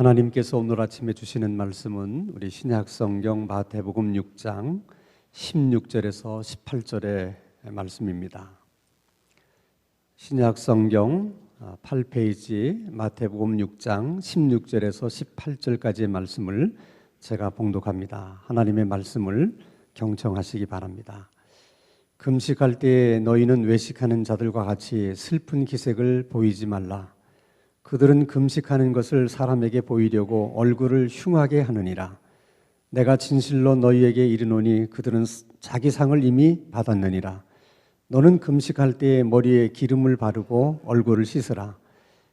하나님께서 오늘 아침에 주시는 말씀은 우리 신약성경 마태복음 6장 16절에서 18절의 말씀입니다. 신약성경 8페이지 마태복음 6장 16절에서 18절까지의 말씀을 제가 봉독합니다. 하나님의 말씀을 경청하시기 바랍니다. 금식할 때 너희는 외식하는 자들과 같이 슬픈 기색을 보이지 말라. 그들은 금식하는 것을 사람에게 보이려고 얼굴을 흉하게 하느니라. 내가 진실로 너희에게 이르노니 그들은 자기 상을 이미 받았느니라. 너는 금식할 때에 머리에 기름을 바르고 얼굴을 씻으라.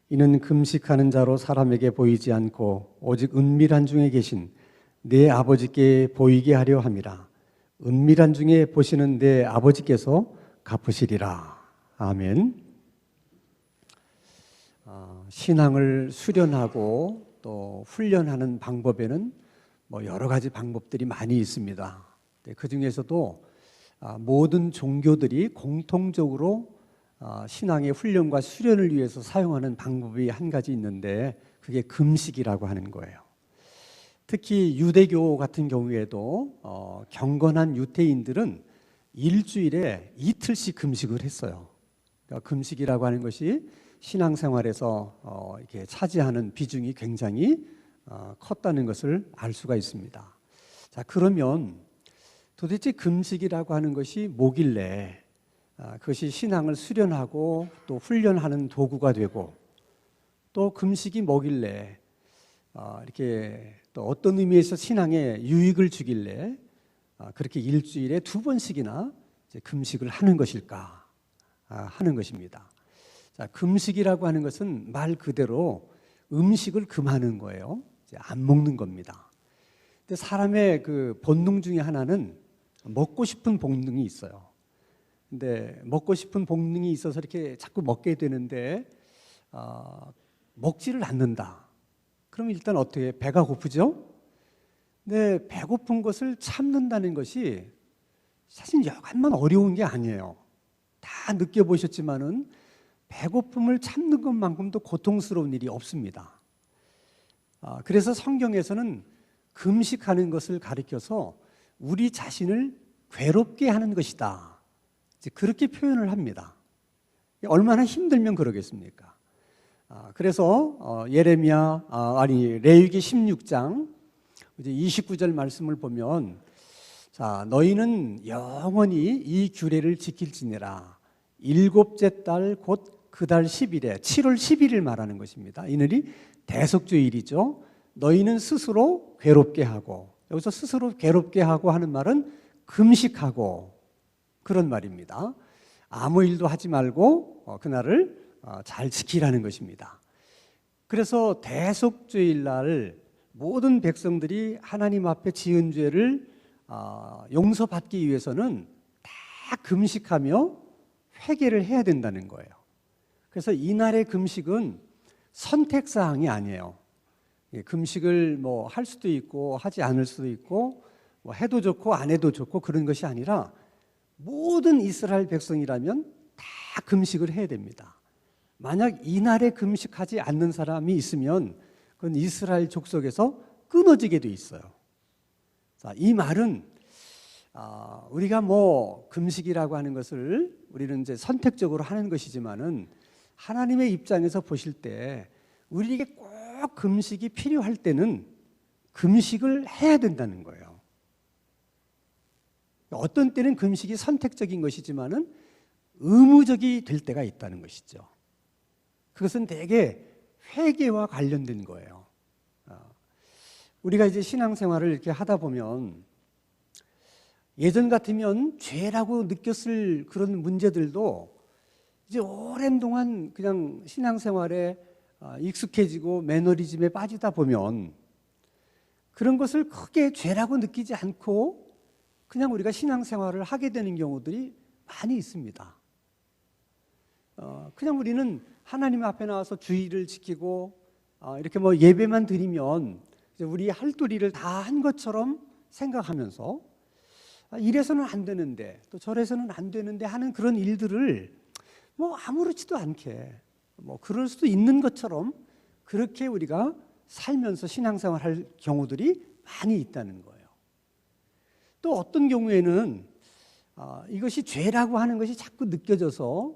이는 금식하는 자로 사람에게 보이지 않고 오직 은밀한 중에 계신 내 아버지께 보이게 하려 함이라. 은밀한 중에 보시는 내 아버지께서 갚으시리라. 아멘. 신앙을 수련하고 또 훈련하는 방법에는 여러 가지 방법들이 많이 있습니다. 그 중에서도 모든 종교들이 공통적으로 신앙의 훈련과 수련을 위해서 사용하는 방법이 한 가지 있는데 그게 금식이라고 하는 거예요. 특히 유대교 같은 경우에도 경건한 유대인들은 일주일에 이틀씩 금식을 했어요. 그러니까 금식이라고 하는 것이 신앙생활에서 이렇게 차지하는 비중이 굉장히 컸다는 것을 알 수가 있습니다. 자, 그러면 도대체 금식이라고 하는 것이 뭐길래 그것이 신앙을 수련하고 또 훈련하는 도구가 되고 또 금식이 뭐길래 이렇게 또 어떤 의미에서 신앙에 유익을 주길래 그렇게 일주일에 2번씩이나 금식을 하는 것일까 하는 것입니다. 자, 금식이라고 하는 것은 말 그대로 음식을 금하는 거예요. 안 먹는 겁니다. 근데 사람의 그 본능 중에 하나는 먹고 싶은 본능이 있어요. 근데 먹고 싶은 본능이 있어서 이렇게 자꾸 먹게 되는데 먹지를 않는다. 그러면 일단 어떻게 배가 고프죠? 근데 배고픈 것을 참는다는 것이 사실 여간만 어려운 게 아니에요. 다 느껴보셨지만은 배고픔을 참는 것만큼도 고통스러운 일이 없습니다. 그래서 성경에서는 금식하는 것을 가리켜서 우리 자신을 괴롭게 하는 것이다. 그렇게 표현을 합니다. 얼마나 힘들면 그러겠습니까? 그래서 레위기 16장 이제 29절 말씀을 보면 자, 너희는 영원히 이 규례를 지킬지니라. 7째 달 곧 그 달 10일에 7월 10일을 말하는 것입니다. 이날이 대속주일이죠. 너희는 스스로 괴롭게 하고, 여기서 스스로 괴롭게 하고 하는 말은 금식하고 그런 말입니다. 아무 일도 하지 말고 그날을 잘 지키라는 것입니다. 그래서 대속주일 날 모든 백성들이 하나님 앞에 지은 죄를 용서받기 위해서는 다 금식하며 회개를 해야 된다는 거예요. 그래서 이날의 금식은 선택사항이 아니에요. 금식을 할 수도 있고 하지 않을 수도 있고 해도 좋고 안 해도 좋고 그런 것이 아니라 모든 이스라엘 백성이라면 다 금식을 해야 됩니다. 만약 이날에 금식하지 않는 사람이 있으면 그건 이스라엘 족속에서 끊어지게 돼 있어요. 자, 이 말은 우리가 금식이라고 하는 것을 우리는 이제 선택적으로 하는 것이지만은 하나님의 입장에서 보실 때 우리에게 꼭 금식이 필요할 때는 금식을 해야 된다는 거예요. 어떤 때는 금식이 선택적인 것이지만은 의무적이 될 때가 있다는 것이죠. 그것은 대개 회개와 관련된 거예요. 우리가 이제 신앙생활을 이렇게 하다 보면 예전 같으면 죄라고 느꼈을 그런 문제들도 이제 오랜 동안 그냥 신앙생활에 익숙해지고 매너리즘에 빠지다 보면 그런 것을 크게 죄라고 느끼지 않고 그냥 우리가 신앙생활을 하게 되는 경우들이 많이 있습니다. 그냥 우리는 하나님 앞에 나와서 주의를 지키고 이렇게 예배만 드리면 이제 우리 할 도리를 다 한 것처럼 생각하면서 이래서는 안 되는데 또 저래서는 안 되는데 하는 그런 일들을 아무렇지도 않게 그럴 수도 있는 것처럼 그렇게 우리가 살면서 신앙생활 할 경우들이 많이 있다는 거예요. 또 어떤 경우에는 이것이 죄라고 하는 것이 자꾸 느껴져서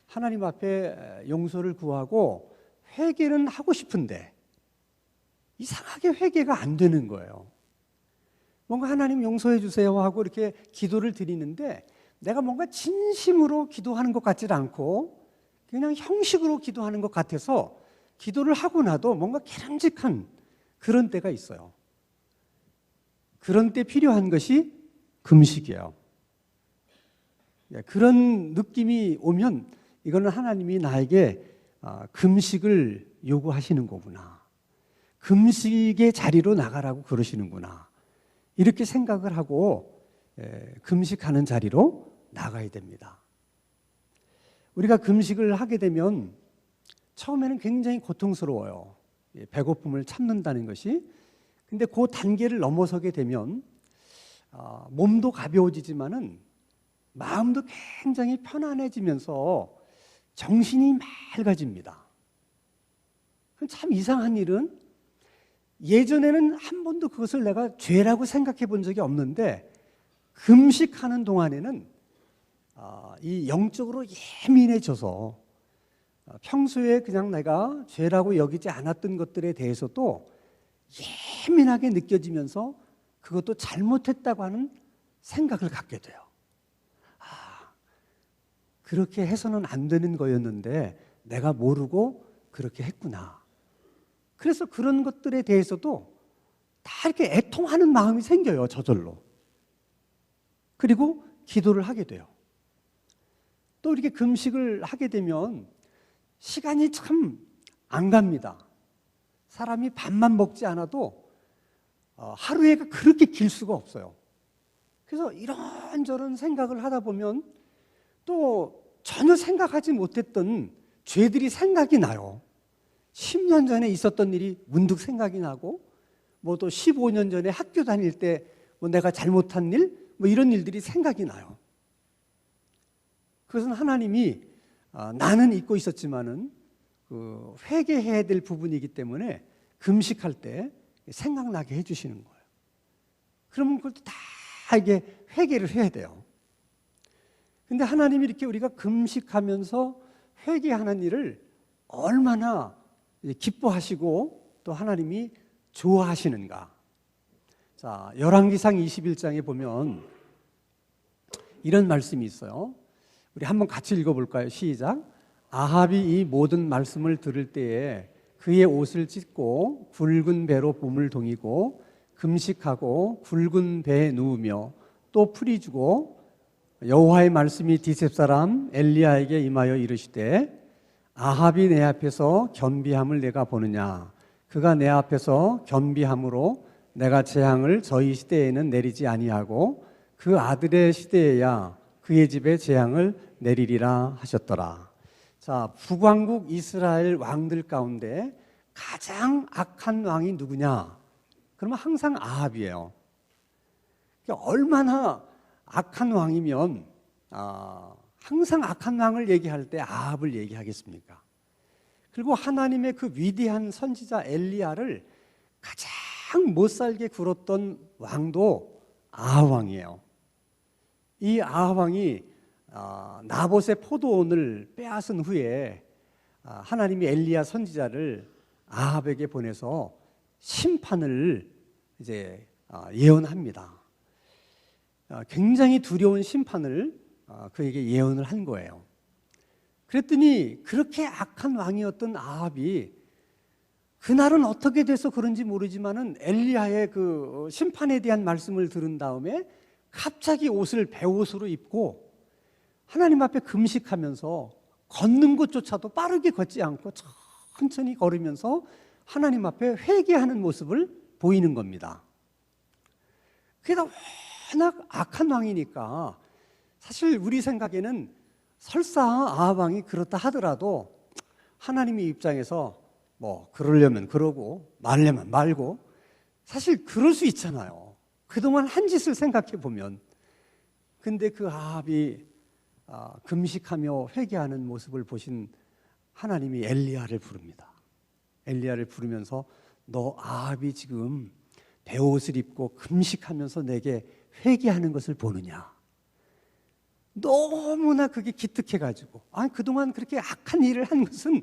하나님 앞에 용서를 구하고 회개는 하고 싶은데 이상하게 회개가 안 되는 거예요. 뭔가 하나님 용서해 주세요 하고 이렇게 기도를 드리는데 내가 뭔가 진심으로 기도하는 것 같지 않고 그냥 형식으로 기도하는 것 같아서 기도를 하고 나도 뭔가 기름직한 그런 때가 있어요. 그런 때 필요한 것이 금식이에요. 그런 느낌이 오면 이거는 하나님이 나에게 금식을 요구하시는 거구나. 금식의 자리로 나가라고 그러시는구나. 이렇게 생각을 하고 금식하는 자리로 나가야 됩니다. 우리가 금식을 하게 되면 처음에는 굉장히 고통스러워요. 배고픔을 참는다는 것이. 근데 그 단계를 넘어서게 되면 몸도 가벼워지지만은 마음도 굉장히 편안해지면서 정신이 맑아집니다. 참 이상한 일은 예전에는 한 번도 그것을 내가 죄라고 생각해 본 적이 없는데 금식하는 동안에는 이 영적으로 예민해져서 평소에 그냥 내가 죄라고 여기지 않았던 것들에 대해서도 예민하게 느껴지면서 그것도 잘못했다고 하는 생각을 갖게 돼요. 그렇게 해서는 안 되는 거였는데 내가 모르고 그렇게 했구나. 그래서 그런 것들에 대해서도 다 이렇게 애통하는 마음이 생겨요, 저절로. 그리고 기도를 하게 돼요. 또 이렇게 금식을 하게 되면 시간이 참 안 갑니다. 사람이 밥만 먹지 않아도 하루가 그렇게 길 수가 없어요. 그래서 이런저런 생각을 하다 보면 또 전혀 생각하지 못했던 죄들이 생각이 나요. 10년 전에 있었던 일이 문득 생각이 나고 뭐 또 15년 전에 학교 다닐 때 뭐 내가 잘못한 일 뭐 이런 일들이 생각이 나요. 그것은 하나님이 나는 잊고 있었지만은 그 회개해야 될 부분이기 때문에 금식할 때 생각나게 해주시는 거예요. 그러면 그것도 다 이게 회개를 해야 돼요. 근데 하나님이 이렇게 우리가 금식하면서 회개하는 일을 얼마나 기뻐하시고 또 하나님이 좋아하시는가. 자, 열왕기상 21장에 보면 이런 말씀이 있어요. 우리 한번 같이 읽어볼까요? 시작. 아합이 이 모든 말씀을 들을 때에 그의 옷을 찢고 굵은 배로 몸을 동이고 금식하고 굵은 배에 누우며 또 풀이 주고 여호와의 말씀이 디셉 사람 엘리야에게 임하여 이르시되 아합이 내 앞에서 겸비함을 내가 보느냐. 그가 내 앞에서 겸비함으로 내가 재앙을 저희 시대에는 내리지 아니하고 그 아들의 시대에야 그의 집에 재앙을 내리리라 하셨더라. 자, 북왕국 이스라엘 왕들 가운데 가장 악한 왕이 누구냐? 그러면 항상 아합이에요. 얼마나 악한 왕이면 항상 악한 왕을 얘기할 때 아합을 얘기하겠습니까? 그리고 하나님의 그 위대한 선지자 엘리야를 가장 못살게 굴었던 왕도 아합 왕이에요. 이 아합 왕이 나봇의 포도원을 빼앗은 후에 하나님이 엘리야 선지자를 아합에게 보내서 심판을 이제 예언합니다. 굉장히 두려운 심판을 그에게 예언을 한 거예요. 그랬더니 그렇게 악한 왕이었던 아합이 그날은 어떻게 돼서 그런지 모르지만은 엘리야의 그 심판에 대한 말씀을 들은 다음에 갑자기 옷을 베옷으로 입고 하나님 앞에 금식하면서 걷는 것조차도 빠르게 걷지 않고 천천히 걸으면서 하나님 앞에 회개하는 모습을 보이는 겁니다. 그게 다 워낙 악한 왕이니까 사실 우리 생각에는 설사 아합 왕이 그렇다 하더라도 하나님의 입장에서 뭐 그러려면 그러고 말려면 말고 사실 그럴 수 있잖아요. 그동안 한 짓을 생각해 보면. 근데 그 아합이 금식하며 회개하는 모습을 보신 하나님이 엘리야를 부릅니다. 엘리야를 부르면서 너 아합이 지금 베옷을 입고 금식하면서 내게 회개하는 것을 보느냐. 너무나 그게 기특해가지고 그동안 그렇게 악한 일을 한 것은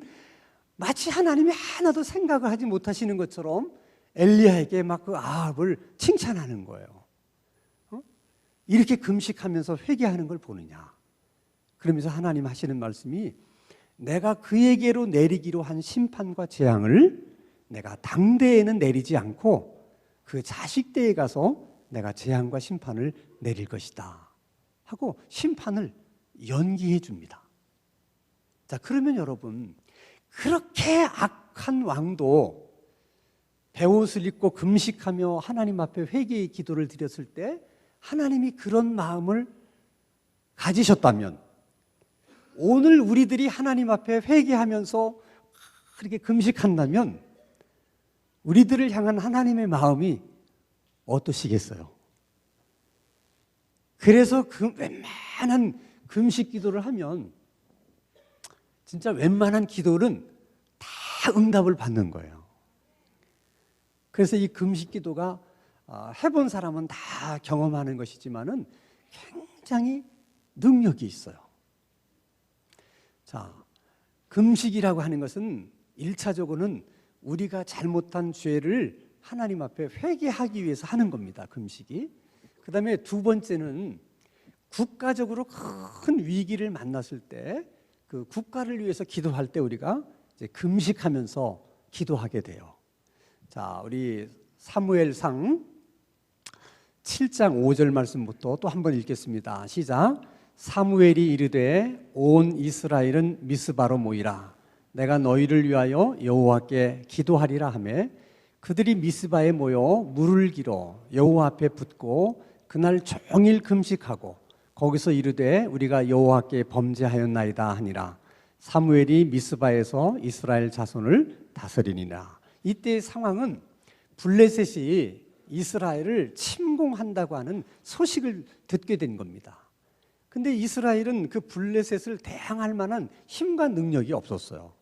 마치 하나님이 하나도 생각을 하지 못하시는 것처럼 엘리야에게 막 그 아합을 칭찬하는 거예요. 이렇게 금식하면서 회개하는 걸 보느냐. 그러면서 하나님 하시는 말씀이 내가 그에게로 내리기로 한 심판과 재앙을 내가 당대에는 내리지 않고 그 자식 때에 가서 내가 재앙과 심판을 내릴 것이다 하고 심판을 연기해 줍니다. 자, 그러면 여러분, 그렇게 악한 왕도 베옷을 입고 금식하며 하나님 앞에 회개의 기도를 드렸을 때 하나님이 그런 마음을 가지셨다면 오늘 우리들이 하나님 앞에 회개하면서 그렇게 금식한다면 우리들을 향한 하나님의 마음이 어떠시겠어요? 그래서 웬만한 금식 기도를 하면 진짜 웬만한 기도는 다 응답을 받는 거예요. 그래서 이 금식 기도가 해본 사람은 다 경험하는 것이지만은 굉장히 능력이 있어요. 자, 금식이라고 하는 것은 1차적으로는 우리가 잘못한 죄를 하나님 앞에 회개하기 위해서 하는 겁니다. 금식이. 그 다음에 두 번째는 국가적으로 큰 위기를 만났을 때 그 국가를 위해서 기도할 때 우리가 이제 금식하면서 기도하게 돼요. 자, 우리 사무엘상 7장 5절 말씀부터 또 한번 읽겠습니다. 시작. 사무엘이 이르되 온 이스라엘은 미스바로 모이라. 내가 너희를 위하여 여호와께 기도하리라 하매 그들이 미스바에 모여 물을 길어 여호와 앞에 붓고 그날 종일 금식하고 거기서 이르되 우리가 여호와께 범죄하였나이다 하니라. 사무엘이 미스바에서 이스라엘 자손을 다스리니라. 이때의 상황은 블레셋이 이스라엘을 침공한다고 하는 소식을 듣게 된 겁니다. 근데 이스라엘은 그 블레셋을 대항할 만한 힘과 능력이 없었어요.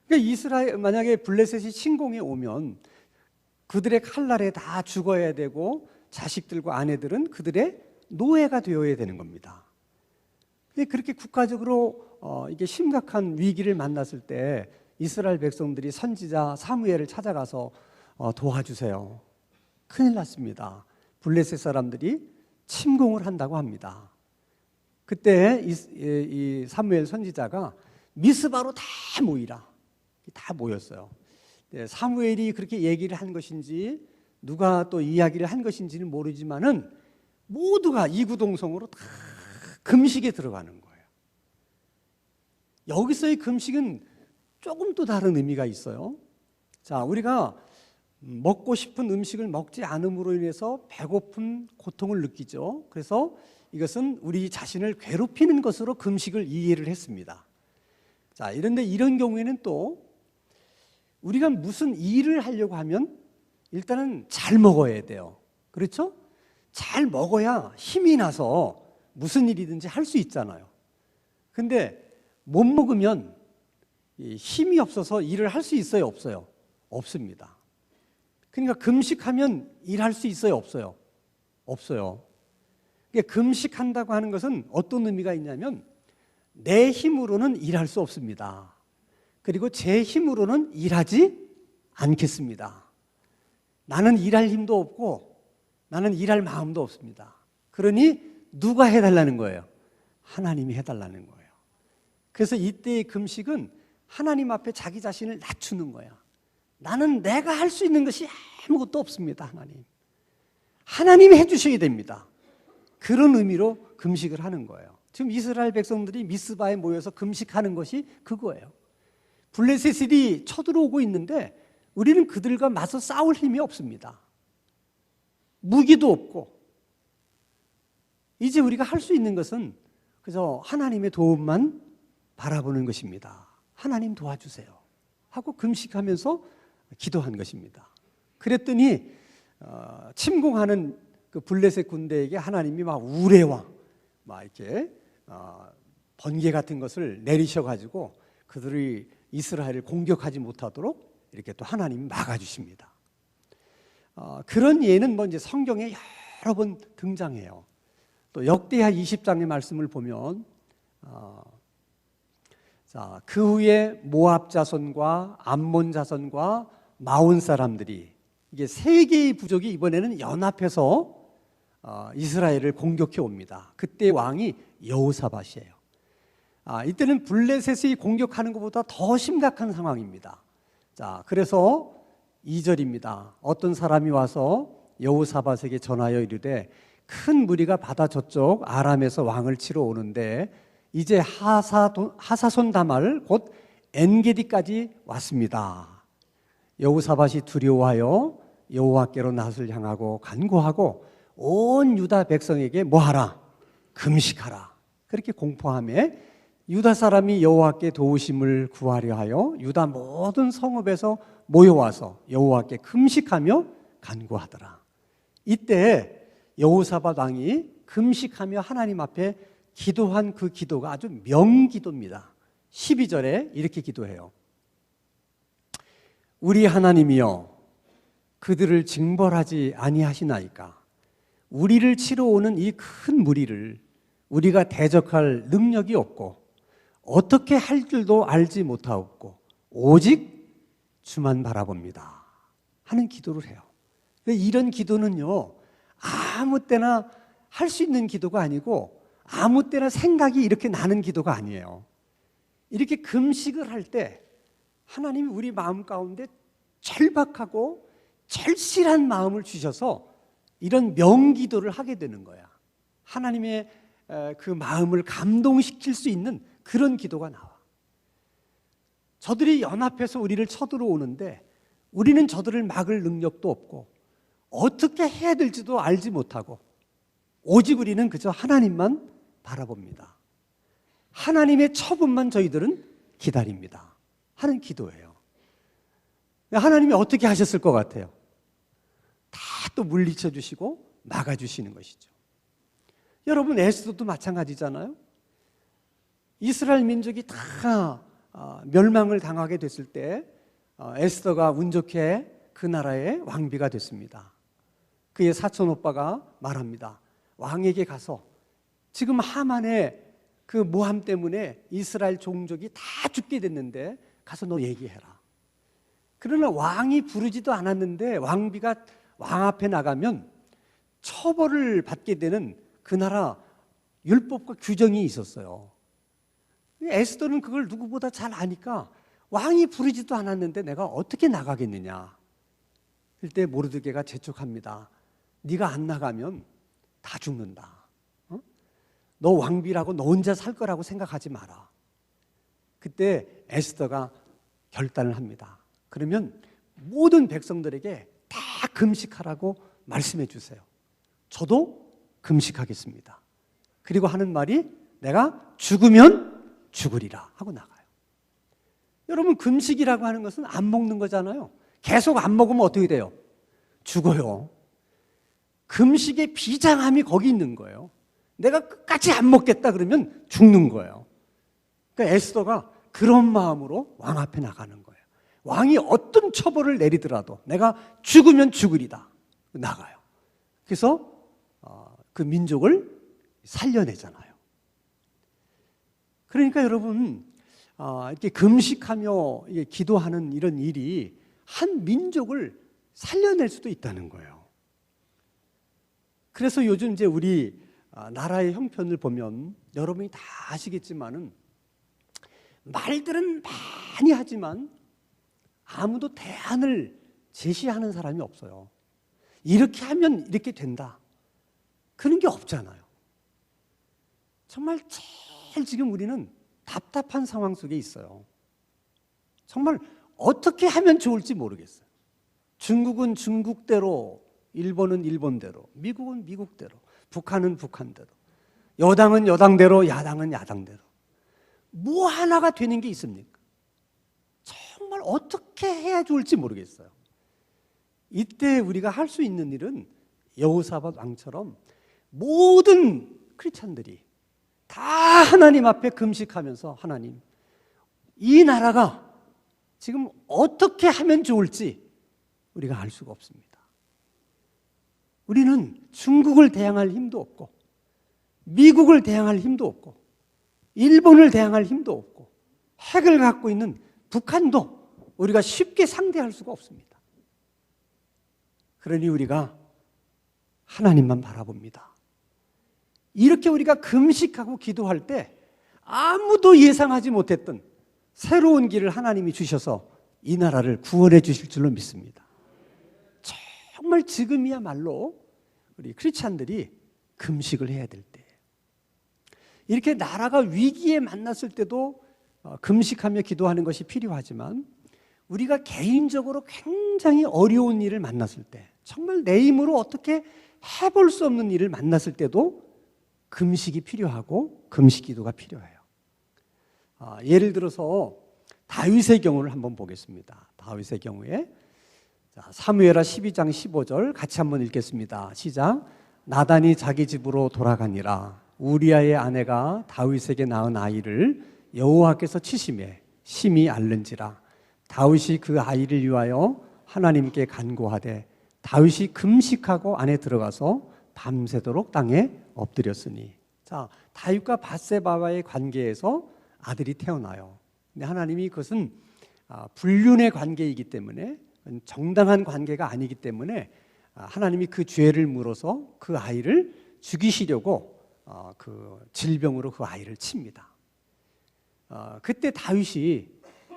그러니까 이스라엘 만약에 블레셋이 침공해 오면 그들의 칼날에 다 죽어야 되고 자식들과 아내들은 그들의 노예가 되어야 되는 겁니다. 그렇게 국가적으로 이게 심각한 위기를 만났을 때 이스라엘 백성들이 선지자 사무엘을 찾아가서 도와주세요. 큰일 났습니다. 블레셋 사람들이 침공을 한다고 합니다. 그때 이 사무엘 선지자가 미스바로 다 모이라. 다 모였어요. 사무엘이 그렇게 얘기를 한 것인지 누가 또 이야기를 한 것인지는 모르지만은 모두가 이구동성으로 다 금식에 들어가는 거예요. 여기서의 금식은 조금 또 다른 의미가 있어요. 자, 우리가 먹고 싶은 음식을 먹지 않음으로 인해서 배고픈 고통을 느끼죠. 그래서 이것은 우리 자신을 괴롭히는 것으로 금식을 이해를 했습니다. 자, 이런데 이런 경우에는 또 우리가 무슨 일을 하려고 하면 일단은 잘 먹어야 돼요. 그렇죠? 잘 먹어야 힘이 나서 무슨 일이든지 할 수 있잖아요. 근데 못 먹으면 힘이 없어서 일을 할 수 있어요, 없어요? 없습니다. 그러니까 금식하면 일할 수 있어요, 없어요? 없어요. 그러니까 금식한다고 하는 것은 어떤 의미가 있냐면 내 힘으로는 일할 수 없습니다. 그리고 제 힘으로는 일하지 않겠습니다. 나는 일할 힘도 없고 나는 일할 마음도 없습니다. 그러니 누가 해달라는 거예요? 하나님이 해달라는 거예요. 그래서 이때의 금식은 하나님 앞에 자기 자신을 낮추는 거야. 나는 내가 할 수 있는 것이 아무것도 없습니다. 하나님. 하나님이 해주셔야 됩니다. 그런 의미로 금식을 하는 거예요. 지금 이스라엘 백성들이 미스바에 모여서 금식하는 것이 그거예요. 블레셋이 쳐들어오고 있는데 우리는 그들과 맞서 싸울 힘이 없습니다. 무기도 없고 이제 우리가 할 수 있는 것은 그저 하나님의 도움만 바라보는 것입니다. 하나님 도와주세요 하고 금식하면서 기도한 것입니다. 그랬더니 침공하는 그 블레셋 군대에게 하나님이 막 우레와 막 이렇게 번개 같은 것을 내리셔가지고 그들이 이스라엘을 공격하지 못하도록 이렇게 또 하나님이 막아주십니다. 그런 예는 뭐 이제 성경에 여러 번 등장해요. 또 역대하 20장의 말씀을 보면 자, 그 후에 모압 자손과 암몬 자손과 마온 사람들이 이게 세 개의 부족이 이번에는 연합해서 이스라엘을 공격해 옵니다. 그때 왕이 여호사밧이에요. 이때는 블레셋이 공격하는 것보다 더 심각한 상황입니다. 자, 그래서 2절입니다. 어떤 사람이 와서 여호사밧에게 전하여 이르되 큰 무리가 바다 저쪽 아람에서 왕을 치러 오는데 이제 하사손 다말 곧 엔게디까지 왔습니다. 여호사밧이 두려워하여 여호와께로 낯을 향하고 간구하고 온 유다 백성에게 뭐하라? 금식하라. 그렇게 공포하며 유다 사람이 여호와께 도우심을 구하려 하여 유다 모든 성읍에서 모여와서 여호와께 금식하며 간구하더라. 이때 여호사밧 왕이 금식하며 하나님 앞에 기도한 그 기도가 아주 명기도입니다. 12절에 이렇게 기도해요. 우리 하나님이여 그들을 징벌하지 아니하시나이까. 우리를 치러 오는 이 큰 무리를 우리가 대적할 능력이 없고 어떻게 할 줄도 알지 못하옵고 오직 주만 바라봅니다 하는 기도를 해요. 이런 기도는요, 아무 때나 할 수 있는 기도가 아니고 아무 때나 생각이 이렇게 나는 기도가 아니에요. 이렇게 금식을 할 때 하나님이 우리 마음 가운데 절박하고 절실한 마음을 주셔서 이런 명기도를 하게 되는 거야. 하나님의 그 마음을 감동시킬 수 있는 그런 기도가 나와. 저들이 연합해서 우리를 쳐들어오는데 우리는 저들을 막을 능력도 없고 어떻게 해야 될지도 알지 못하고 오직 우리는 그저 하나님만 바라봅니다. 하나님의 처분만 저희들은 기다립니다 하는 기도예요. 하나님이 어떻게 하셨을 것 같아요? 다 또 물리쳐 주시고 막아주시는 것이죠. 여러분, 에스더도 마찬가지잖아요. 이스라엘 민족이 다 멸망을 당하게 됐을 때 에스더가 운 좋게 그 나라의 왕비가 됐습니다. 그의 사촌 오빠가 말합니다. 왕에게 가서 지금 하만의 그 모함 때문에 이스라엘 종족이 다 죽게 됐는데 가서 너 얘기해라. 그러나 왕이 부르지도 않았는데 왕비가 왕 앞에 나가면 처벌을 받게 되는 그 나라 율법과 규정이 있었어요. 에스더는 그걸 누구보다 잘 아니까 왕이 부르지도 않았는데 내가 어떻게 나가겠느냐. 그때 모르드게가 재촉합니다. 네가 안 나가면 다 죽는다. 너 왕비라고 너 혼자 살 거라고 생각하지 마라. 그때 에스더가 결단을 합니다. 그러면 모든 백성들에게 다 금식하라고 말씀해 주세요. 저도 금식하겠습니다. 그리고 하는 말이 내가 죽으면 죽으리라 하고 나가요. 여러분, 금식이라고 하는 것은 안 먹는 거잖아요. 계속 안 먹으면 어떻게 돼요? 죽어요. 금식의 비장함이 거기 있는 거예요. 내가 끝까지 안 먹겠다 그러면 죽는 거예요. 그러니까 에스더가 그런 마음으로 왕 앞에 나가는 거예요. 왕이 어떤 처벌을 내리더라도 내가 죽으면 죽으리다. 나가요. 그래서 그 민족을 살려내잖아요. 그러니까 여러분, 이렇게 금식하며 기도하는 이런 일이 한 민족을 살려낼 수도 있다는 거예요. 그래서 요즘 이제 우리 나라의 형편을 보면 여러분이 다 아시겠지만은 말들은 많이 하지만 아무도 대안을 제시하는 사람이 없어요. 이렇게 하면 이렇게 된다. 그런 게 없잖아요. 정말 제일 지금 우리는 답답한 상황 속에 있어요. 정말 어떻게 하면 좋을지 모르겠어요. 중국은 중국대로, 일본은 일본대로, 미국은 미국대로, 북한은 북한대로, 여당은 여당대로, 야당은 야당대로. 뭐 하나가 되는 게 있습니까? 정말 어떻게 해야 좋을지 모르겠어요. 이때 우리가 할 수 있는 일은 여호사밧 왕처럼 모든 크리스찬들이 다 하나님 앞에 금식하면서 하나님, 이 나라가 지금 어떻게 하면 좋을지 우리가 알 수가 없습니다. 우리는 중국을 대항할 힘도 없고, 미국을 대항할 힘도 없고, 일본을 대항할 힘도 없고, 핵을 갖고 있는 북한도 우리가 쉽게 상대할 수가 없습니다. 그러니 우리가 하나님만 바라봅니다. 이렇게 우리가 금식하고 기도할 때 아무도 예상하지 못했던 새로운 길을 하나님이 주셔서 이 나라를 구원해 주실 줄로 믿습니다. 정말 지금이야말로 우리 크리스찬들이 금식을 해야 될 때, 이렇게 나라가 위기에 만났을 때도 금식하며 기도하는 것이 필요하지만, 우리가 개인적으로 굉장히 어려운 일을 만났을 때, 정말 내 힘으로 어떻게 해볼 수 없는 일을 만났을 때도 금식이 필요하고 금식 기도가 필요해요. 예를 들어서 다윗의 경우를 한번 보겠습니다. 다윗의 경우에 사무엘하 12장 15절 같이 한번 읽겠습니다. 시작. 나단이 자기 집으로 돌아가니라. 우리아의 아내가 다윗에게 낳은 아이를 여호와께서 치심에 심히 앓는지라. 다윗이 그 아이를 위하여 하나님께 간구하되 다윗이 금식하고 안에 들어가서 밤새도록 땅에 엎드렸으니. 자, 다윗과 밧세바와의 관계에서 아들이 태어나요. 근데 하나님이 그것은 불륜의 관계이기 때문에, 정당한 관계가 아니기 때문에 하나님이 그 죄를 물어서 그 아이를 죽이시려고 그 질병으로 그 아이를 칩니다. 그때 다윗이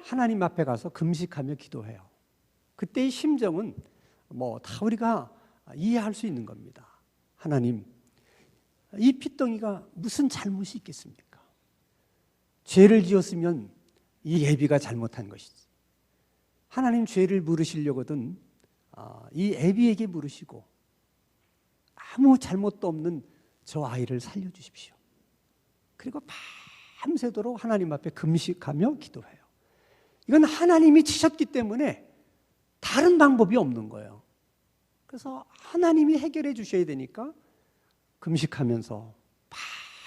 하나님 앞에 가서 금식하며 기도해요. 그때의 심정은 뭐 다 우리가 이해할 수 있는 겁니다. 하나님, 이 핏덩이가 무슨 잘못이 있겠습니까? 죄를 지었으면 이 애비가 잘못한 것이지. 하나님, 죄를 물으시려거든 이 애비에게 물으시고 아무 잘못도 없는 저 아이를 살려주십시오. 그리고 밤새도록 하나님 앞에 금식하며 기도해요. 이건 하나님이 치셨기 때문에 다른 방법이 없는 거예요. 그래서 하나님이 해결해 주셔야 되니까 금식하면서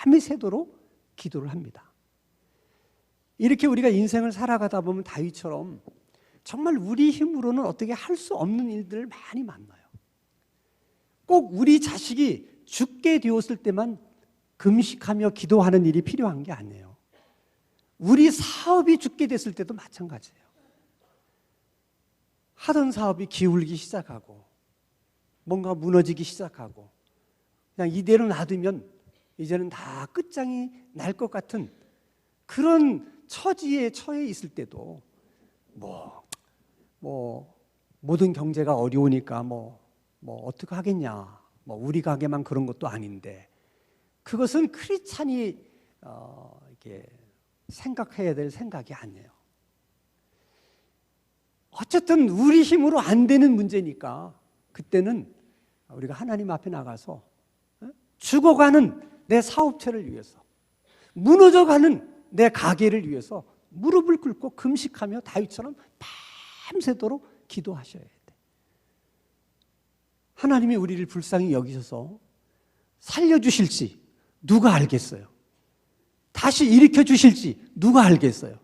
밤이 새도록 기도를 합니다. 이렇게 우리가 인생을 살아가다 보면 다윗처럼 정말 우리 힘으로는 어떻게 할 수 없는 일들을 많이 만나요. 꼭 우리 자식이 죽게 되었을 때만 금식하며 기도하는 일이 필요한 게 아니에요. 우리 사업이 죽게 됐을 때도 마찬가지예요. 하던 사업이 기울기 시작하고 뭔가 무너지기 시작하고 그냥 이대로 놔두면 이제는 다 끝장이 날 것 같은 그런 처지에 처해 있을 때도 모든 경제가 어려우니까 어떻게 하겠냐, 우리 가게만 그런 것도 아닌데, 그것은 크리스찬이 이렇게 생각해야 될 생각이 아니에요. 어쨌든 우리 힘으로 안 되는 문제니까 그때는 우리가 하나님 앞에 나가서 죽어가는 내 사업체를 위해서, 무너져가는 내 가게를 위해서 무릎을 꿇고 금식하며 다윗처럼 밤새도록 기도하셔야 돼. 하나님이 우리를 불쌍히 여기셔서 살려주실지 누가 알겠어요? 다시 일으켜 주실지 누가 알겠어요?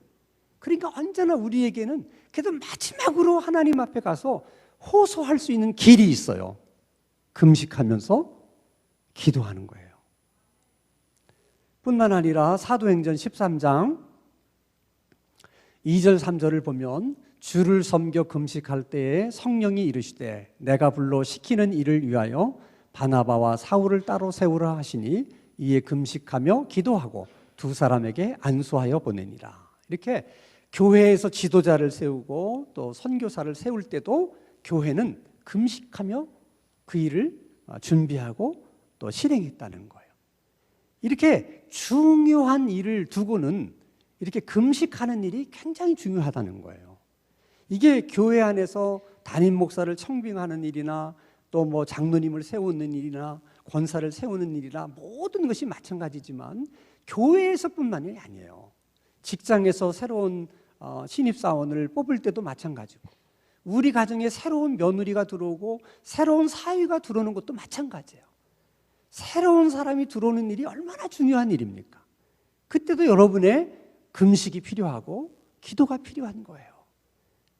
그러니까 언제나 우리에게는 그래도 마지막으로 하나님 앞에 가서 호소할 수 있는 길이 있어요. 금식하면서 기도하는 거예요. 뿐만 아니라 사도행전 13장 2절 3절을 보면 주를 섬겨 금식할 때에 성령이 이르시되 내가 불러 시키는 일을 위하여 바나바와 사울을 따로 세우라 하시니 이에 금식하며 기도하고 두 사람에게 안수하여 보내니라. 이렇게 교회에서 지도자를 세우고 또 선교사를 세울 때도 교회는 금식하며 그 일을 준비하고 또 실행했다는 거예요. 이렇게 중요한 일을 두고는 이렇게 금식하는 일이 굉장히 중요하다는 거예요. 이게 교회 안에서 담임 목사를 청빙하는 일이나 또 장로님을 세우는 일이나 권사를 세우는 일이나 모든 것이 마찬가지지만 교회에서뿐만이 아니에요. 직장에서 새로운 신입사원을 뽑을 때도 마찬가지고, 우리 가정에 새로운 며느리가 들어오고 새로운 사위가 들어오는 것도 마찬가지예요. 새로운 사람이 들어오는 일이 얼마나 중요한 일입니까? 그때도 여러분의 금식이 필요하고 기도가 필요한 거예요.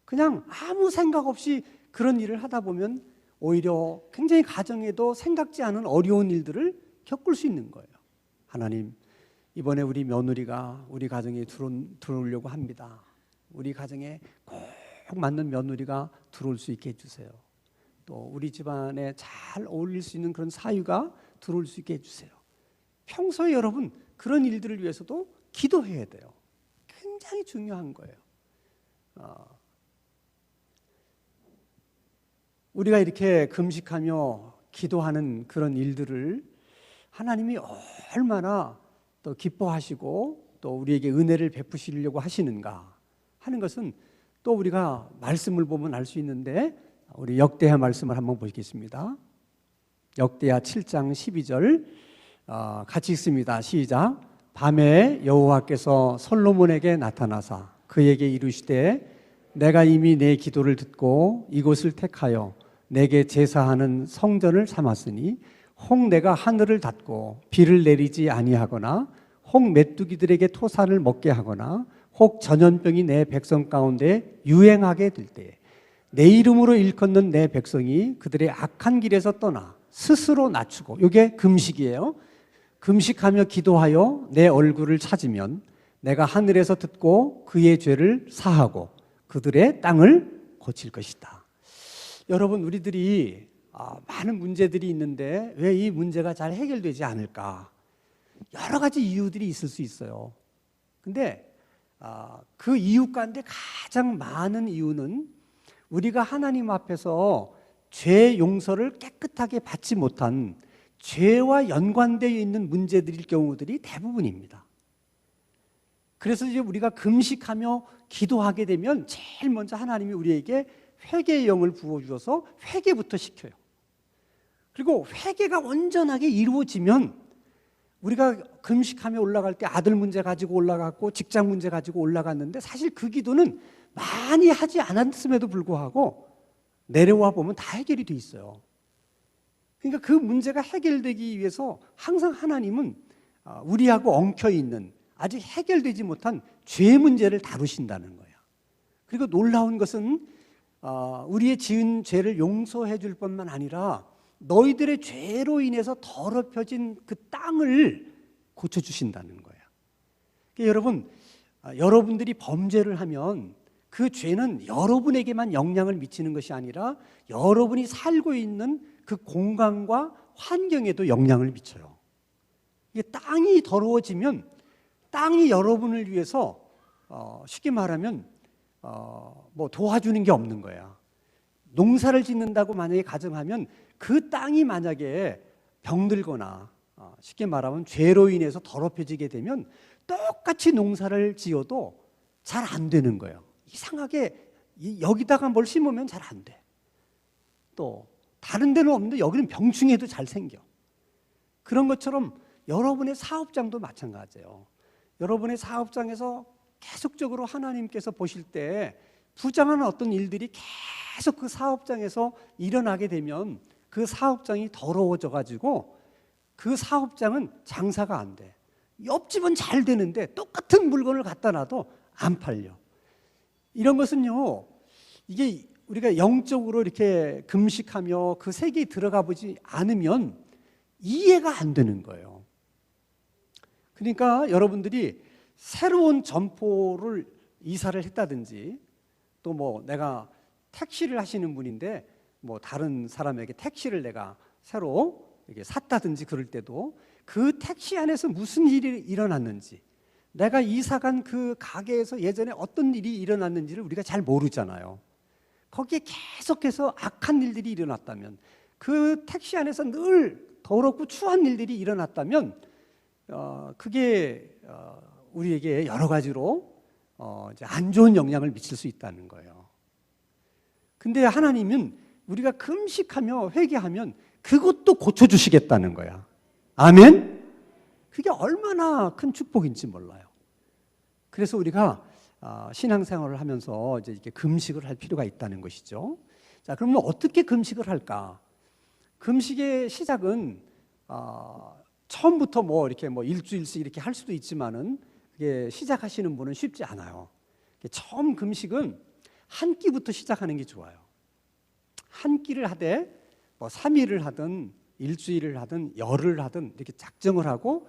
그냥 아무 생각 없이 그런 일을 하다 보면 오히려 굉장히 가정에도 생각지 않은 어려운 일들을 겪을 수 있는 거예요. 하나님, 이번에 우리 며느리가 우리 가정에 들어오려고 합니다. 우리 가정에 꼭 맞는 며느리가 들어올 수 있게 해주세요. 또 우리 집안에 잘 어울릴 수 있는 그런 사위가 들어올 수 있게 해주세요. 평소에 여러분 그런 일들을 위해서도 기도해야 돼요. 굉장히 중요한 거예요. 우리가 이렇게 금식하며 기도하는 그런 일들을 하나님이 얼마나 또 기뻐하시고 또 우리에게 은혜를 베푸시려고 하시는가 하는 것은 또 우리가 말씀을 보면 알 수 있는데, 우리 역대하 말씀을 한번 보시겠습니다. 역대하 7장 12절 같이 읽습니다. 시작. 밤에 여호와께서 솔로몬에게 나타나사 그에게 이르시되 내가 이미 내 기도를 듣고 이곳을 택하여 내게 제사하는 성전을 삼았으니 혹 내가 하늘을 닫고 비를 내리지 아니하거나 혹 메뚜기들에게 토산을 먹게 하거나 혹 전염병이 내 백성 가운데 유행하게 될 때에 내 이름으로 일컫는 내 백성이 그들의 악한 길에서 떠나 스스로 낮추고, 이게 금식이에요. 금식하며 기도하여 내 얼굴을 찾으면 내가 하늘에서 듣고 그의 죄를 사하고 그들의 땅을 고칠 것이다. 여러분, 우리들이 많은 문제들이 있는데 왜 이 문제가 잘 해결되지 않을까? 여러 가지 이유들이 있을 수 있어요. 근데 그 이유 가운데 가장 많은 이유는 우리가 하나님 앞에서 죄 용서를 깨끗하게 받지 못한 죄와 연관되어 있는 문제들일 경우들이 대부분입니다. 그래서 이제 우리가 금식하며 기도하게 되면 제일 먼저 하나님이 우리에게 회개의 영을 부어주셔서 회개부터 시켜요. 그리고 회개가 온전하게 이루어지면, 우리가 금식하며 올라갈 때 아들 문제 가지고 올라갔고 직장 문제 가지고 올라갔는데 사실 그 기도는 많이 하지 않았음에도 불구하고 내려와 보면 다 해결이 돼 있어요. 그러니까 그 문제가 해결되기 위해서 항상 하나님은 우리하고 엉켜있는 아직 해결되지 못한 죄 문제를 다루신다는 거예요. 그리고 놀라운 것은 우리의 지은 죄를 용서해 줄 뿐만 아니라 너희들의 죄로 인해서 더럽혀진 그 땅을 고쳐주신다는 거예요. 그러니까 여러분, 여러분들이 범죄를 하면 그 죄는 여러분에게만 영향을 미치는 것이 아니라 여러분이 살고 있는 그 공간과 환경에도 영향을 미쳐요. 이게 땅이 더러워지면 땅이 여러분을 위해서 쉽게 말하면 뭐 도와주는 게 없는 거야. 농사를 짓는다고 만약에 가정하면 그 땅이 만약에 병들거나 쉽게 말하면 죄로 인해서 더럽혀지게 되면 똑같이 농사를 지어도 잘 안 되는 거예요. 이상하게 여기다가 뭘 심으면 잘 안 돼. 또 다른 데는 없는데 여기는 병충해도 잘 생겨. 그런 것처럼 여러분의 사업장도 마찬가지예요. 여러분의 사업장에서 계속적으로 하나님께서 보실 때 부정한 어떤 일들이 계속 그 사업장에서 일어나게 되면 그 사업장이 더러워져 가지고 그 사업장은 장사가 안 돼. 옆집은 잘 되는데 똑같은 물건을 갖다 놔도 안 팔려. 이런 것은요, 이게 우리가 영적으로 이렇게 금식하며 그 세계에 들어가 보지 않으면 이해가 안 되는 거예요. 그러니까 여러분들이 새로운 점포를 이사를 했다든지, 또 뭐 내가 택시를 하시는 분인데 뭐 다른 사람에게 택시를 내가 새로 이렇게 샀다든지 그럴 때도 그 택시 안에서 무슨 일이 일어났는지, 내가 이사 간 그 가게에서 예전에 어떤 일이 일어났는지를 우리가 잘 모르잖아요. 거기에 계속해서 악한 일들이 일어났다면, 그 택시 안에서 늘 더럽고 추한 일들이 일어났다면 그게 우리에게 여러 가지로 이제 안 좋은 영향을 미칠 수 있다는 거예요. 근데 하나님은 우리가 금식하며 회개하면 그것도 고쳐주시겠다는 거야. 아멘? 그게 얼마나 큰 축복인지 몰라요. 그래서 우리가 신앙생활을 하면서 이제 이렇게 금식을 할 필요가 있다는 것이죠. 자, 그러면 어떻게 금식을 할까? 금식의 시작은 처음부터 뭐 이렇게 뭐 일주일씩 이렇게 할 수도 있지만은 그게 시작하시는 분은 쉽지 않아요. 처음 금식은 한 끼부터 시작하는 게 좋아요. 한 끼를 하되 뭐 3일을 하든 일주일을 하든 열흘을 하든 이렇게 작정을 하고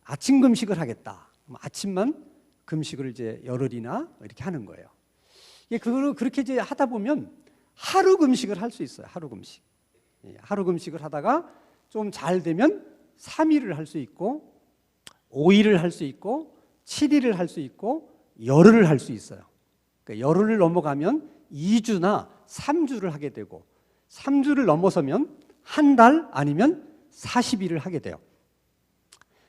아침 금식을 하겠다. 아침만 금식을 이제 열흘이나 이렇게 하는 거예요. 그렇게 이제 하다 보면 하루 금식을 할 수 있어요. 하루 금식. 하루 금식을 하다가 좀 잘 되면 3일을 할 수 있고 5일을 할 수 있고 7일을 할 수 있고 열흘을 할 수 있어요. 그러니까 열흘을 넘어가면 2주나 3주를 하게 되고 3주를 넘어서면 한 달 아니면 40일을 하게 돼요.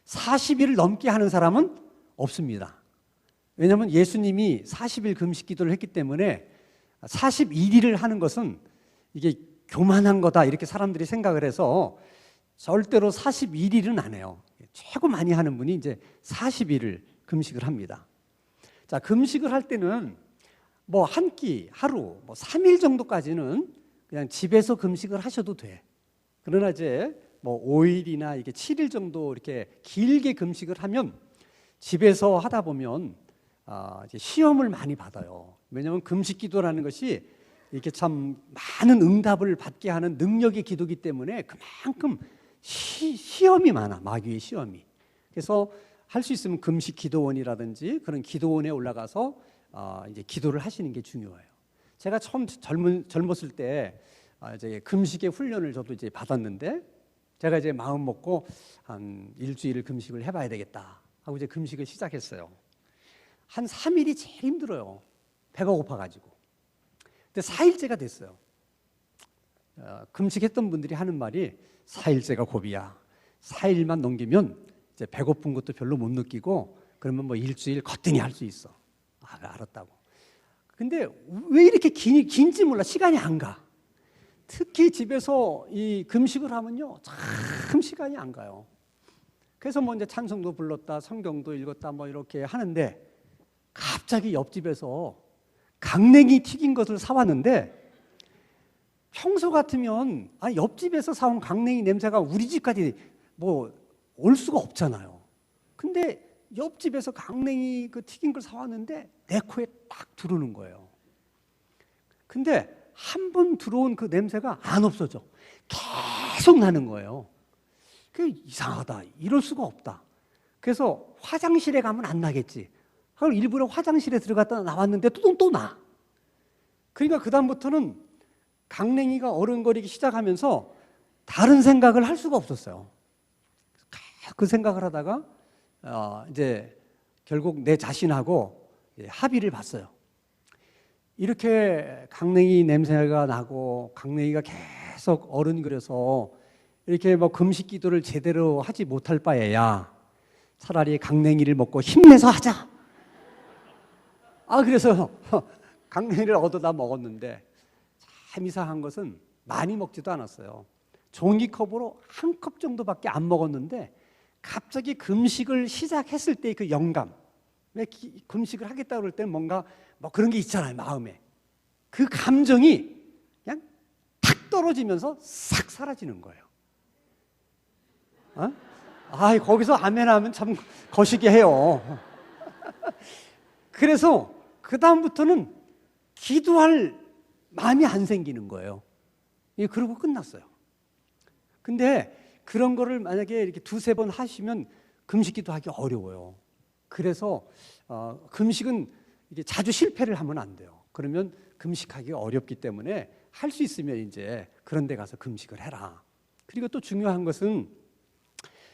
40일을 넘게 하는 사람은 없습니다. 왜냐하면 예수님이 40일 금식 기도를 했기 때문에 41일을 하는 것은 이게 교만한 거다 이렇게 사람들이 생각을 해서 절대로 41일은 안 해요. 최고 많이 하는 분이 이제 40일을 금식을 합니다. 자, 금식을 할 때는 뭐 한 끼, 하루, 뭐 3일 정도까지는 그냥 집에서 금식을 하셔도 돼. 그러나 이제 뭐 5일이나 이게 7일 정도 이렇게 길게 금식을 하면 집에서 하다 보면 이제 시험을 많이 받아요. 왜냐하면 금식 기도라는 것이 이렇게 참 많은 응답을 받게 하는 능력의 기도이기 때문에 그만큼 시험이 많아, 마귀의 시험이. 그래서 할 수 있으면 금식 기도원이라든지 그런 기도원에 올라가서 이제 기도를 하시는 게 중요해요. 제가 처음 젊었을 때 이제 금식의 훈련을 저도 이제 받았는데 제가 이제 마음 먹고 한 일주일을 금식을 해봐야 되겠다 하고 이제 금식을 시작했어요. 한 3일이 제일 힘들어요. 배가 고파가지고. 근데 4일째가 됐어요. 금식했던 분들이 하는 말이 4일째가 고비야. 4일만 넘기면 이제 배고픈 것도 별로 못 느끼고 그러면 뭐 일주일 거뜬히 할 수 있어. 알았다고. 근데 왜 이렇게 긴지 몰라. 시간이 안 가. 특히 집에서 이 금식을 하면요, 참 시간이 안 가요. 그래서 뭐 이제 찬송도 불렀다, 성경도 읽었다, 뭐 이렇게 하는데 갑자기 옆집에서 강냉이 튀긴 것을 사왔는데 평소 같으면 옆집에서 사온 강냉이 냄새가 우리 집까지 뭐 올 수가 없잖아요. 근데 옆집에서 강냉이 그 튀긴 걸 사왔는데 내 코에 딱 들어오는 거예요. 근데 한 번 들어온 그 냄새가 안 없어져. 계속 나는 거예요. 그 이상하다. 이럴 수가 없다. 그래서 화장실에 가면 안 나겠지. 그럼 일부러 화장실에 들어갔다 나왔는데 또 나. 그러니까 그다음부터는 강냉이가 어른거리기 시작하면서 다른 생각을 할 수가 없었어요. 그 생각을 하다가 이제 결국 내 자신하고 합의를 봤어요. 이렇게 강냉이 냄새가 나고 강냉이가 계속 어른거려서 이렇게 뭐 금식 기도를 제대로 하지 못할 바에야 차라리 강냉이를 먹고 힘내서 하자. 그래서 강냉이를 얻어다 먹었는데 참 이상한 것은 많이 먹지도 않았어요. 종이컵으로 한 컵 정도밖에 안 먹었는데 갑자기 금식을 시작했을 때 그 영감, 왜 금식을 하겠다고 그럴 때는 뭔가 뭐 그런 게 있잖아요, 마음에. 그 감정이 그냥 탁 떨어지면서 싹 사라지는 거예요. 거기서 아멘 하면 참 거시기 해요. 그래서 그 다음부터는 기도할 마음이 안 생기는 거예요. 그러고 끝났어요. 근데 그런 거를 만약에 이렇게 두세 번 하시면 금식 기도하기 어려워요. 그래서 금식은 이게 자주 실패를 하면 안 돼요. 그러면 금식하기 어렵기 때문에 할 수 있으면 이제 그런 데 가서 금식을 해라. 그리고 또 중요한 것은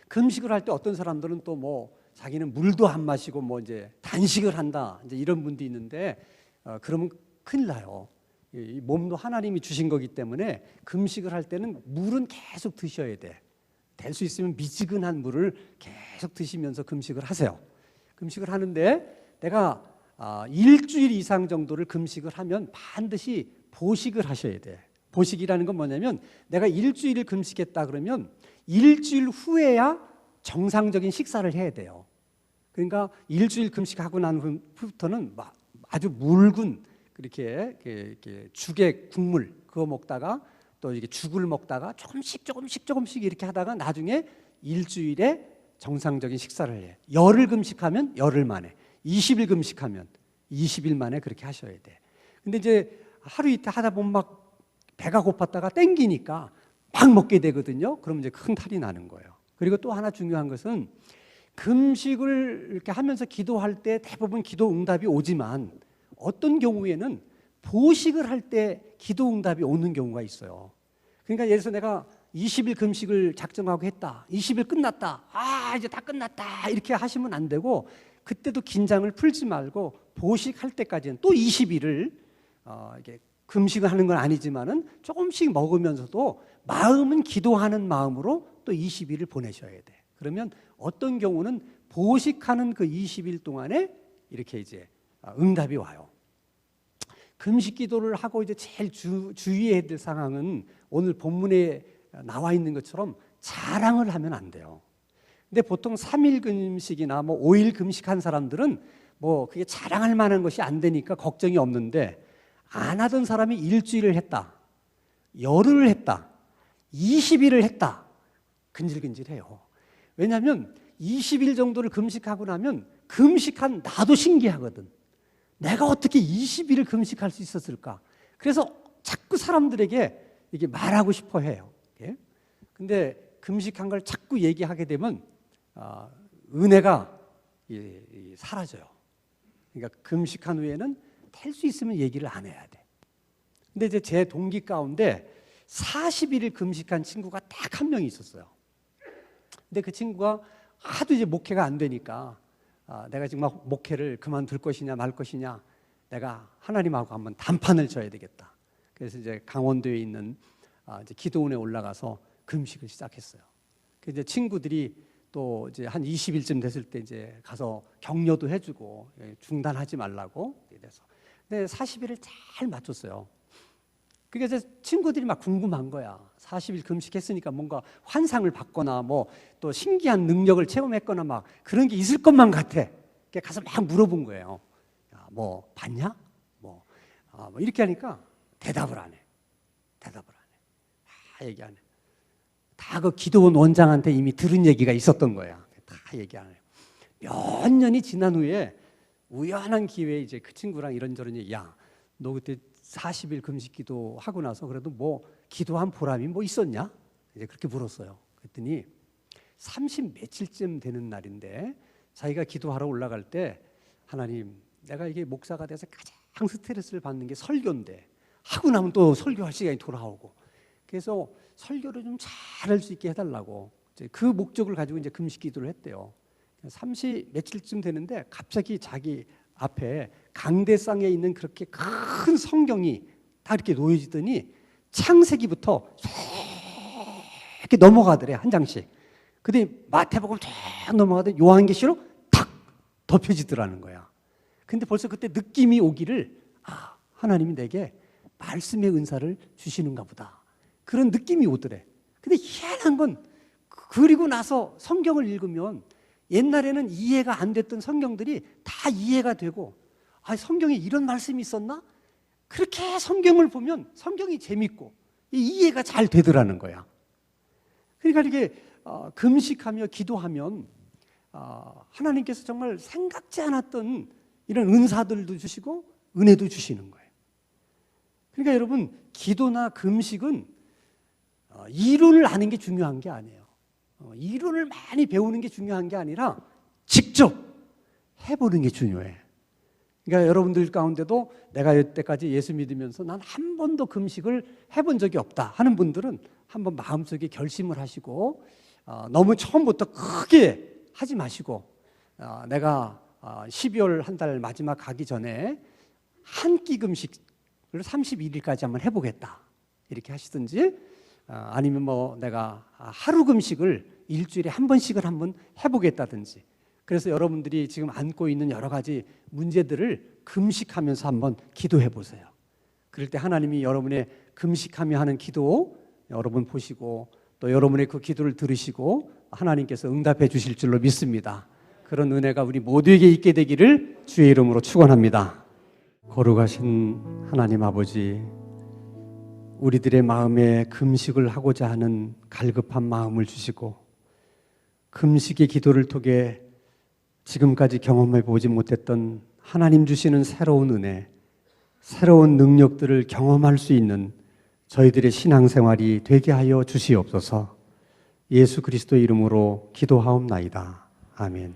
금식을 할 때 어떤 사람들은 또 뭐 자기는 물도 안 마시고 뭐 이제 단식을 한다. 이제 이런 분도 있는데 그러면 큰일 나요. 이 몸도 하나님이 주신 거기 때문에 금식을 할 때는 물은 계속 드셔야 돼. 될 수 있으면 미지근한 물을 계속 드시면서 금식을 하세요. 금식을 하는데 내가 일주일 이상 정도를 금식을 하면 반드시 보식을 하셔야 돼. 보식이라는 건 뭐냐면 내가 일주일을 금식했다 그러면 일주일 후에야 정상적인 식사를 해야 돼요. 그러니까 일주일 금식하고 난 후부터는 아주 묽은 그렇게 죽의 국물 그거 먹다가 또 이렇게 죽을 먹다가 조금씩 이렇게 하다가 나중에 일주일에 정상적인 식사를 해. 열흘 금식하면 열흘 만에, 20일 금식하면 20일 만에 그렇게 하셔야 돼. 근데 이제 하루 이틀 하다 보면 막 배가 고팠다가 땡기니까 막 먹게 되거든요. 그럼 이제 큰 탈이 나는 거예요. 그리고 또 하나 중요한 것은 금식을 이렇게 하면서 기도할 때 대부분 기도 응답이 오지만 어떤 경우에는 보식을 할 때 기도 응답이 오는 경우가 있어요. 그러니까 예를 들어서 내가 20일 금식을 작정하고 했다. 20일 끝났다. 이제 다 끝났다. 이렇게 하시면 안 되고 그때도 긴장을 풀지 말고 보식할 때까지는 또 20일을 이게 금식을 하는 건 아니지만은 조금씩 먹으면서도 마음은 기도하는 마음으로 또 20일을 보내셔야 돼. 그러면 어떤 경우는 보식하는 그 20일 동안에 이렇게 이제 응답이 와요. 금식 기도를 하고 이제 제일 주의해야 될 상황은 오늘 본문에 나와 있는 것처럼 자랑을 하면 안 돼요. 근데 보통 3일 금식이나 뭐 5일 금식한 사람들은 뭐 그게 자랑할 만한 것이 안 되니까 걱정이 없는데 안 하던 사람이 일주일을 했다, 열흘을 했다, 20일을 했다, 근질근질해요. 왜냐하면 20일 정도를 금식하고 나면 금식한 나도 신기하거든. 내가 어떻게 20일을 금식할 수 있었을까? 그래서 자꾸 사람들에게 이게 말하고 싶어 해요. 근데 금식한 걸 자꾸 얘기하게 되면 은혜가 사라져요. 그러니까 금식한 후에는 될 수 있으면 얘기를 안 해야 돼. 근데 이제 제 동기 가운데 40일을 금식한 친구가 딱 한 명이 있었어요. 근데 그 친구가 하도 이제 목회가 안 되니까 내가 지금 막 목회를 그만둘 것이냐 말 것이냐, 내가 하나님하고 한번 단판을 져야 되겠다. 그래서 이제 강원도에 있는 이제 기도원에 올라가서 금식을 시작했어요. 그래서 이제 친구들이 또 이제 한 20일쯤 됐을 때 이제 가서 격려도 해주고 중단하지 말라고 이래서. 근데 40일을 잘 맞췄어요. 그러니까 이제 친구들이 막 궁금한 거야. 40일 금식했으니까 뭔가 환상을 받거나 뭐 또 신기한 능력을 체험했거나 막 그런 게 있을 것만 같아. 가서 막 물어본 거예요. 야, 뭐 봤냐? 뭐 이렇게 하니까 대답을 안 해. 다 얘기 안 해. 다 그 기도원 원장한테 이미 들은 얘기가 있었던 거야. 다 얘기 안 해요. 몇 년이 지난 후에 우연한 기회에 이제 그 친구랑 이런저런 얘기, 야, 너 그때 40일 금식 기도 하고 나서 그래도 뭐 기도한 보람이 뭐 있었냐? 이제 그렇게 물었어요. 그랬더니 30 며칠쯤 되는 날인데 자기가 기도하러 올라갈 때, 하나님, 내가 이게 목사가 돼서 가장 스트레스를 받는 게 설교인데 하고 나면 또 설교할 시간이 돌아오고, 그래서 설교를 좀 잘할 수 있게 해달라고 이제 그 목적을 가지고 이제 금식 기도를 했대요. 30 며칠쯤 되는데 갑자기 자기 앞에 강대상에 있는 그렇게 큰 성경이 다 이렇게 놓여지더니 창세기부터 이렇게 넘어가더래, 한 장씩. 근데 마태복음 쫙 넘어가더니 요한계시록 탁 덮여지더라는 거야. 근데 벌써 그때 느낌이 오기를, 하나님이 내게 말씀의 은사를 주시는가 보다, 그런 느낌이 오더래. 근데 희한한 건 그리고 나서 성경을 읽으면 옛날에는 이해가 안 됐던 성경들이 다 이해가 되고, 성경에 이런 말씀이 있었나? 그렇게 성경을 보면 성경이 재밌고 이해가 잘 되더라는 거야. 그러니까 이렇게 금식하며 기도하면 하나님께서 정말 생각지 않았던 이런 은사들도 주시고 은혜도 주시는 거예요. 그러니까 여러분, 기도나 금식은 이론을 아는 게 중요한 게 아니에요. 이론을 많이 배우는 게 중요한 게 아니라 직접 해보는 게 중요해. 그러니까 여러분들 가운데도 내가 여태까지 예수 믿으면서 난 한 번도 금식을 해본 적이 없다 하는 분들은 한번 마음속에 결심을 하시고, 너무 처음부터 크게 하지 마시고, 내가 12월 한 달 마지막 가기 전에 한 끼 금식을 31일까지 한번 해보겠다 이렇게 하시든지, 아니면 뭐 내가 하루 금식을 일주일에 한 번씩을 한번 해보겠다든지. 그래서 여러분들이 지금 안고 있는 여러 가지 문제들을 금식하면서 한번 기도해 보세요. 그럴 때 하나님이 여러분의 금식하며 하는 기도 여러분 보시고, 또 여러분의 그 기도를 들으시고 하나님께서 응답해 주실 줄로 믿습니다. 그런 은혜가 우리 모두에게 있게 되기를 주의 이름으로 축원합니다. 거룩하신 하나님 아버지, 우리들의 마음에 금식을 하고자 하는 갈급한 마음을 주시고, 금식의 기도를 통해 지금까지 경험해 보지 못했던 하나님 주시는 새로운 은혜, 새로운 능력들을 경험할 수 있는 저희들의 신앙생활이 되게 하여 주시옵소서. 예수 그리스도 이름으로 기도하옵나이다. 아멘.